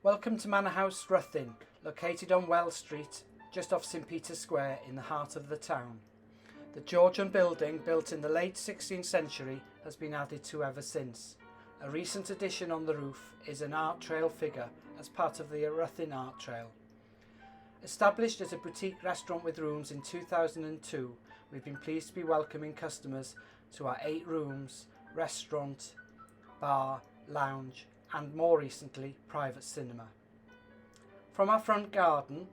Welcome to Manor House Ruthin, located on Wells Street, just off St Peter's Square in the heart of the town. The Georgian building, built in the late 16th century, has been added to ever since. A recent addition on the roof is an art trail figure as part of the Ruthin Art Trail. Established as a boutique restaurant with rooms in 2002, we've been pleased to be welcoming customers to our 8 rooms, restaurant, bar, lounge and more recently private cinema. From our front garden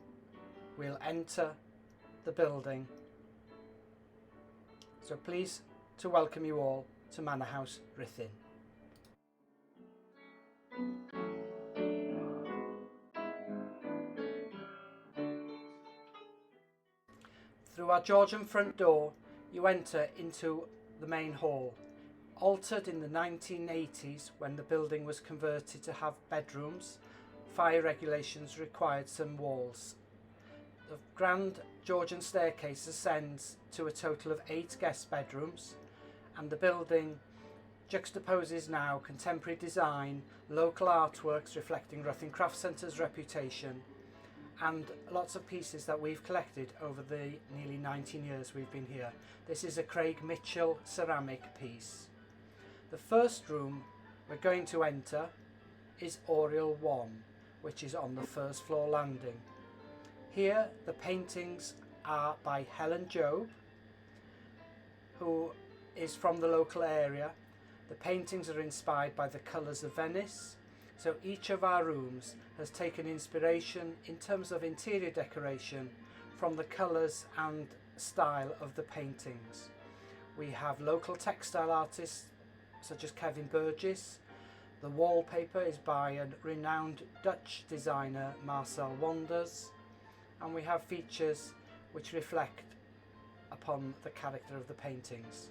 we'll enter the building, so pleased to welcome you all to Manor House Ruthin. Through our Georgian front door you enter into the main hall, altered in the 1980s when the building was converted to have bedrooms. Fire regulations required some walls. The grand Georgian staircase ascends to a total of 8 guest bedrooms, and the building juxtaposes now contemporary design, local artworks reflecting Ruthin Craft Centre's reputation, and lots of pieces that we've collected over the nearly 19 years we've been here. This is a Craig Mitchell ceramic piece. The first room we're going to enter is Oriel 1, which is on the first floor landing. Here the paintings are by Helen Jobe, who is from the local area. The paintings are inspired by the colours of Venice, so each of our rooms has taken inspiration in terms of interior decoration from the colours and style of the paintings. We have local textile artists such as Kevin Burgess. The wallpaper is by a renowned Dutch designer Marcel Wanders, and we have features which reflect upon the character of the paintings.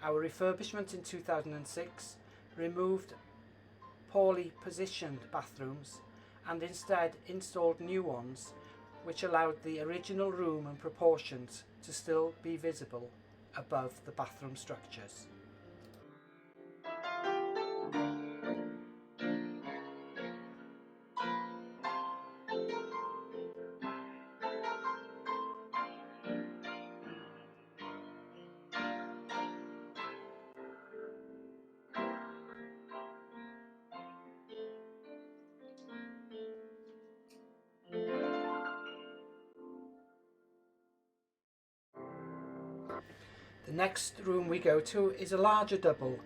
Our refurbishment in 2006 removed poorly positioned bathrooms and instead installed new ones which allowed the original room and proportions to still be visible above the bathroom structures. The next room we go to is a larger double,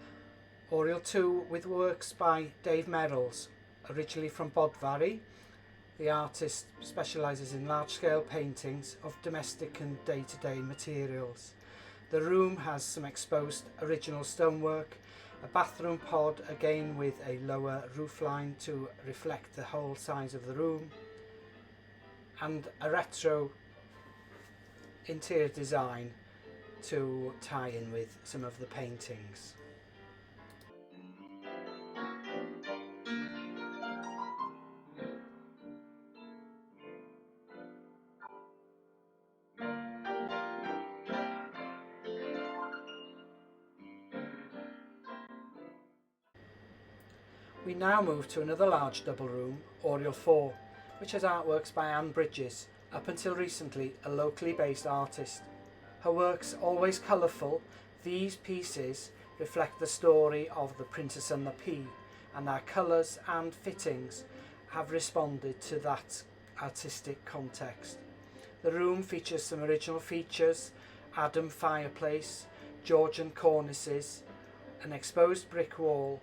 Oriel 2, with works by Dave Merrills, originally from Bodvarry. The artist specialises in large-scale paintings of domestic and day-to-day materials. The room has some exposed original stonework, a bathroom pod again with a lower roofline to reflect the whole size of the room, and a retro interior design to tie in with some of the paintings. We now move to another large double room, Oriel 4, which has artworks by Anne Bridges, up until recently a locally based artist. Her works always colourful, these pieces reflect the story of the Princess and the Pea, and our colours and fittings have responded to that artistic context. The room features some original features: Adam fireplace, Georgian cornices, an exposed brick wall,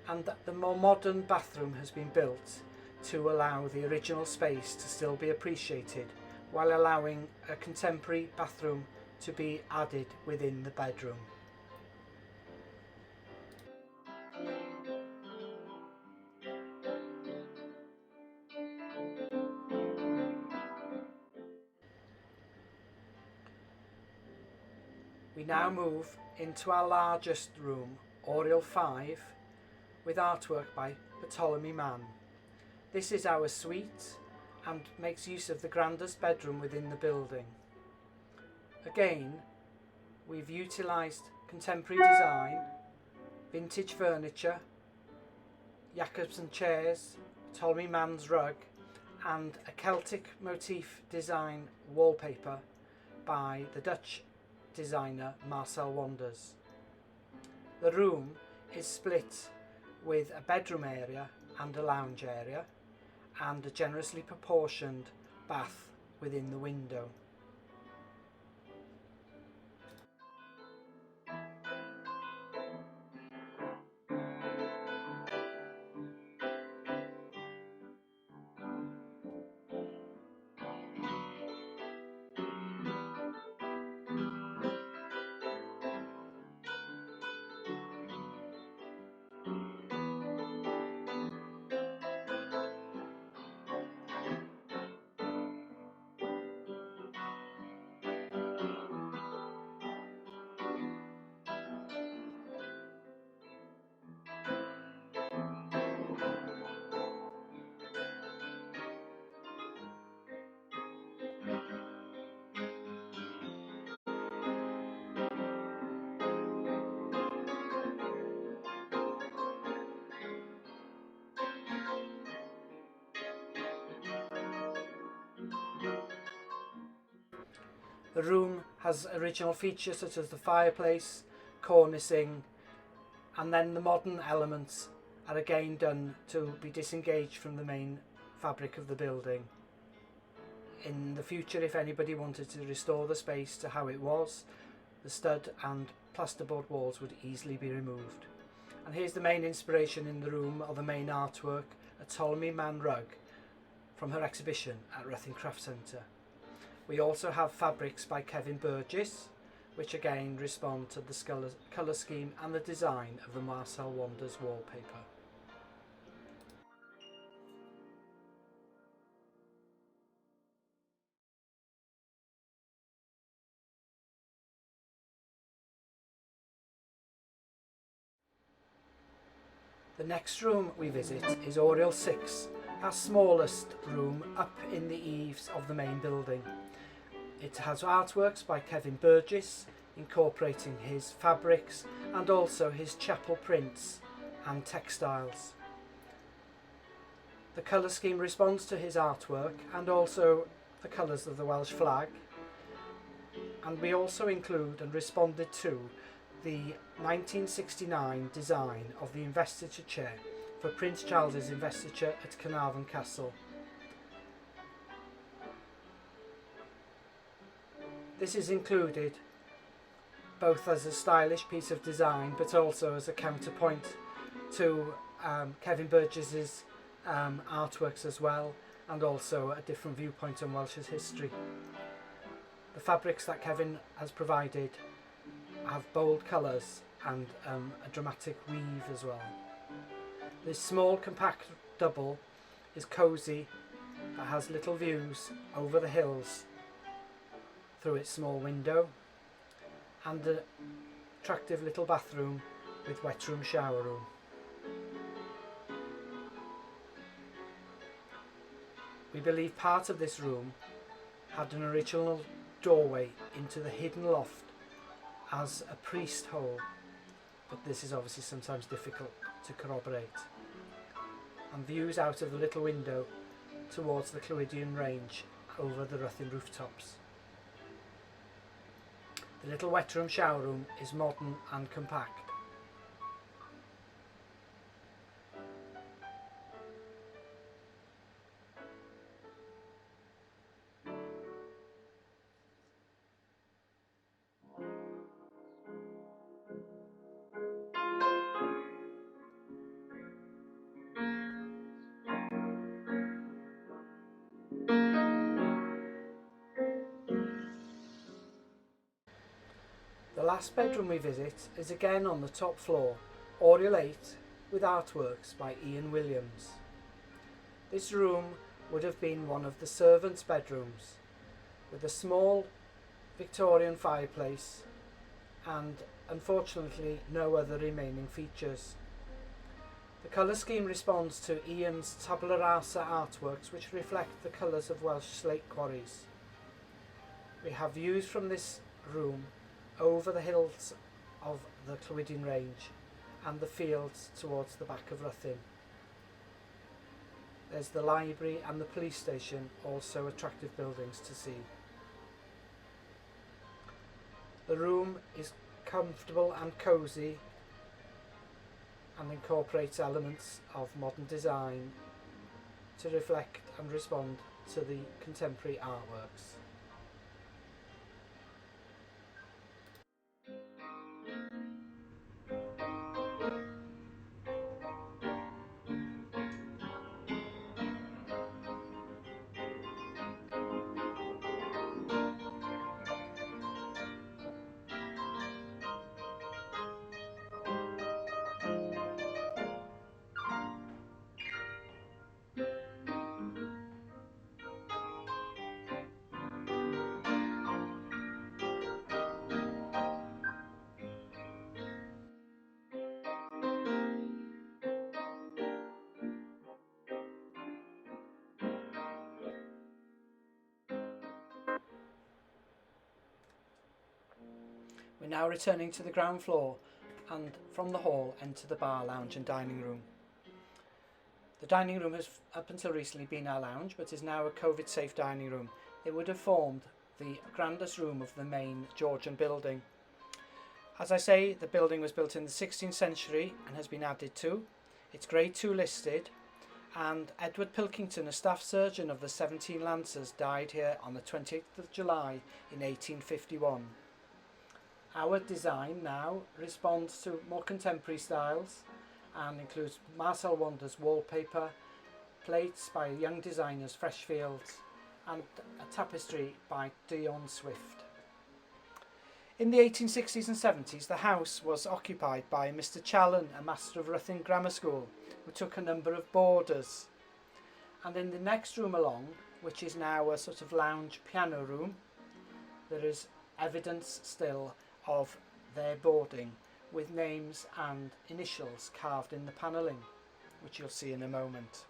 and the more modern bathroom has been built to allow the original space to still be appreciated, while allowing a contemporary bathroom to be added within the bedroom. We now move into our largest room, Oriel 5, with artwork by Ptolemy Mann. This is our suite and makes use of the grandest bedroom within the building. Again, we've utilised contemporary design, vintage furniture, Jacobson chairs, Ptolemy Man's rug and a Celtic motif design wallpaper by the Dutch designer Marcel Wanders. The room is split with a bedroom area and a lounge area and a generously proportioned bath within the window. The room has original features such as the fireplace, cornicing, and then the modern elements are again done to be disengaged from the main fabric of the building. In the future, if anybody wanted to restore the space to how it was, the stud and plasterboard walls would easily be removed. And here's the main inspiration in the room, or the main artwork, a Ptolemy Man rug from her exhibition at Ruthin Craft Centre. We also have fabrics by Kevin Burgess, which again respond to the colour scheme and the design of the Marcel Wanders wallpaper. The next room we visit is Oriel 6, our smallest room up in the eaves of the main building. It has artworks by Kevin Burgess, incorporating his fabrics and also his chapel prints and textiles. The colour scheme responds to his artwork and also the colours of the Welsh flag. And we also include and responded to the 1969 design of the investiture chair for Prince Charles's investiture at Carnarvon Castle. This is included both as a stylish piece of design but also as a counterpoint to Kevin Burgess's artworks as well, and also a different viewpoint on Welsh's history. The fabrics that Kevin has provided have bold colours and a dramatic weave as well. This small compact double is cosy, that has little views over the hills through its small window, and an attractive little bathroom with wet room shower room. We believe part of this room had an original doorway into the hidden loft as a priest hole, but this is obviously sometimes difficult to corroborate. And views out of the little window towards the Clwydian range over the Ruthin rooftops. The little wet room shower room is modern and compact. The last bedroom we visit is again on the top floor, Oriel 8, with artworks by Ian Williams. This room would have been one of the servants' bedrooms, with a small Victorian fireplace and unfortunately no other remaining features. The colour scheme responds to Ian's tabula rasa artworks, which reflect the colours of Welsh slate quarries. We have views from this room over the hills of the Clwydian range and the fields towards the back of Ruthin. There's the library and the police station, also attractive buildings to see. The room is comfortable and cosy and incorporates elements of modern design to reflect and respond to the contemporary artworks. We're now returning to the ground floor and from the hall enter the bar, lounge and dining room. The dining room has up until recently been our lounge but is now a COVID safe dining room. It would have formed the grandest room of the main Georgian building. As I say, the building was built in the 16th century and has been added to. It's Grade 2 listed, and Edward Pilkington, a staff surgeon of the 17 Lancers, died here on the 28th of July in 1851. Our design now responds to more contemporary styles and includes Marcel Wander's wallpaper, plates by young designers Freshfields, and a tapestry by Dion Swift. In the 1860s and 70s, the house was occupied by Mr. Challen, a master of Ruthin Grammar School, who took a number of boarders. And in the next room along, which is now a sort of lounge piano room, there is evidence still of their boarding with names and initials carved in the panelling, which you'll see in a moment.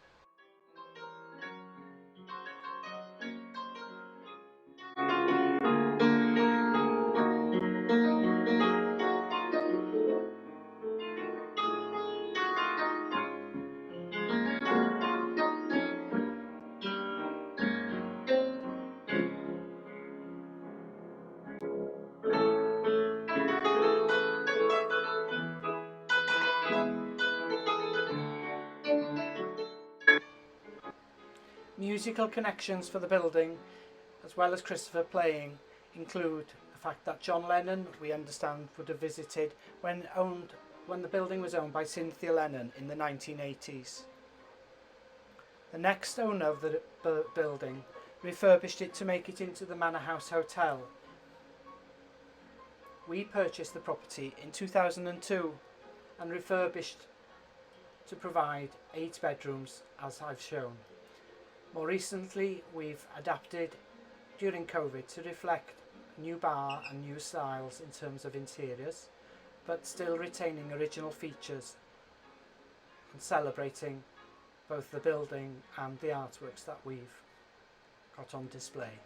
Musical connections for the building, as well as Christopher playing, include the fact that John Lennon, we understand, would have visited when the building was owned by Cynthia Lennon in the 1980s. The next owner of the building refurbished it to make it into the Manor House Hotel. We purchased the property in 2002 and refurbished to provide 8 bedrooms, as I've shown. More recently, we've adapted during COVID to reflect new bar and new styles in terms of interiors, but still retaining original features and celebrating both the building and the artworks that we've got on display.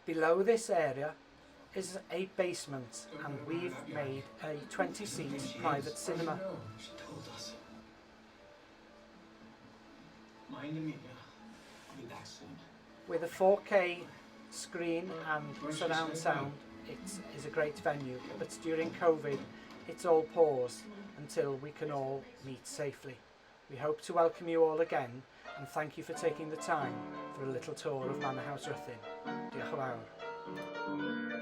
Below this area is a basement, and we've made a 20-seat private cinema. She told us. With a 4K screen and surround sound, it is a great venue, but during COVID it's all paused until we can all meet safely. We hope to welcome you all again and thank you for taking the time for a little tour of Manor House Ruthin. Diolch yn fawr.